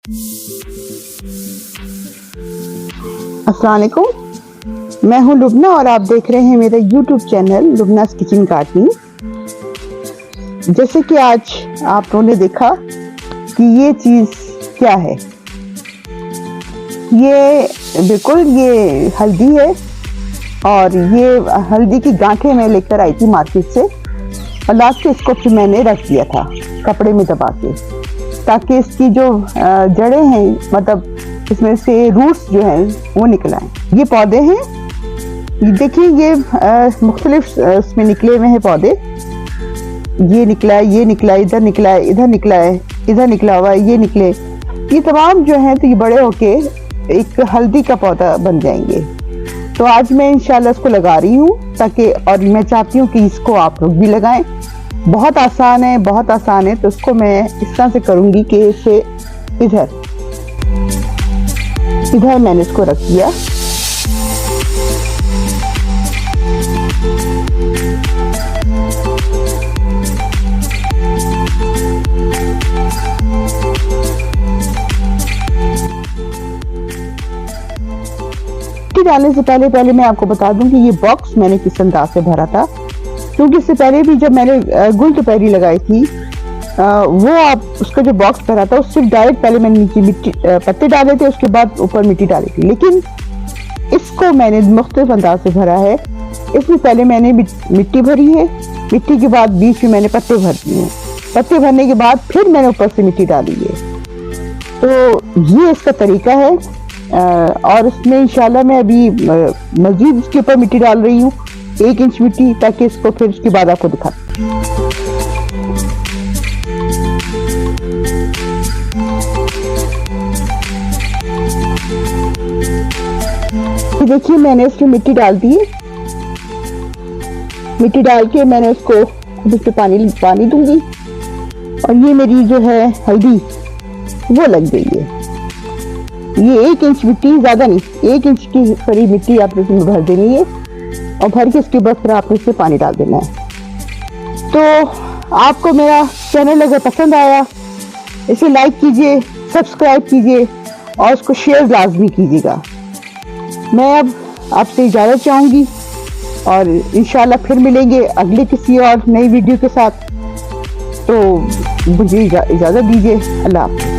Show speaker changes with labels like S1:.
S1: अस्सलाम वालेकुम, मैं हूं लुबना और आप देख रहे हैं मेरा YouTube चैनल लुबनास किचन गार्डनिंग। जैसे कि आज आप लोगों ने देखा कि ये चीज़ क्या है, ये बिल्कुल ये हल्दी है और ये हल्दी की गांठें मैं लेकर आई थी मार्केट से और लास्ट में इसको फिर मैंने रख दिया था कपड़े में दबा के, ताकि इसकी जो जड़ें हैं, मतलब इसमें से रूट्स जो हैं वो निकल आए। ये पौधे हैं, ये देखिए, ये मुख्तलिफ इसमें निकले हुए हैं पौधे। ये निकला है, ये निकला है, इधर निकला है, इधर निकला है, इधर निकला हुआ है, ये निकले, ये तमाम जो हैं तो ये बड़े होके एक हल्दी का पौधा बन जाएंगे। तो आज मैं इंशाल्लाह इसको लगा रही हूँ ताकि, और मैं चाहती हूँ कि इसको आप लोग भी लगाएं। बहुत आसान है, बहुत आसान है। तो इसको मैं इस तरह से करूँगी कि इसे इधर मैंने इसको रख दिया। डालने से पहले मैं आपको बता दूं कि ये बॉक्स मैंने किस अंदाज से भरा था, क्योंकि इससे पहले भी जब मैंने गुलदुपहरी लगाई थी वो आप उसका जो बॉक्स भरा था उससे डायरेक्ट पहले मैंने नीचे मिट्टी पत्ते डाले थे, उसके बाद ऊपर मिट्टी डाली थी। लेकिन इसको मैंने मुख्तलिफ अंदाज से भरा है। इसमें पहले मैंने मिट्टी भरी है, मिट्टी के बाद बीच में मैंने पत्ते भर दिए हैं, पत्ते भरने के बाद फिर मैंने ऊपर से मिट्टी डाली है। तो ये इसका तरीका है। और इसमें इंशाल्लाह मैं अभी मजीद इसके ऊपर मिट्टी डाल रही हूँ, 1 इंच मिट्टी, ताकि इसको फिर उसके बाद आपको दिखा। देखिए, मैंने इसमें मिट्टी डाल दी है। मिट्टी डाल के मैंने उसको इस पे पानी दूंगी और ये मेरी जो है हल्दी वो लग गई है। ये 1 इंच मिट्टी, ज्यादा नहीं, 1 इंच की करीब मिट्टी आपने इसमें भर देनी है और भर के इसके बाद फिर आपने इसमें पानी डाल देना है। तो आपको मेरा चैनल अगर पसंद आया, इसे लाइक कीजिए, सब्सक्राइब कीजिए और उसको शेयर लाजमी कीजिएगा। मैं अब आपसे इजाज़त चाहूँगी और इंशाल्लाह फिर मिलेंगे अगले किसी और नई वीडियो के साथ। तो मुझे इजाज़त दीजिए। अल्लाह हाफ़िज़।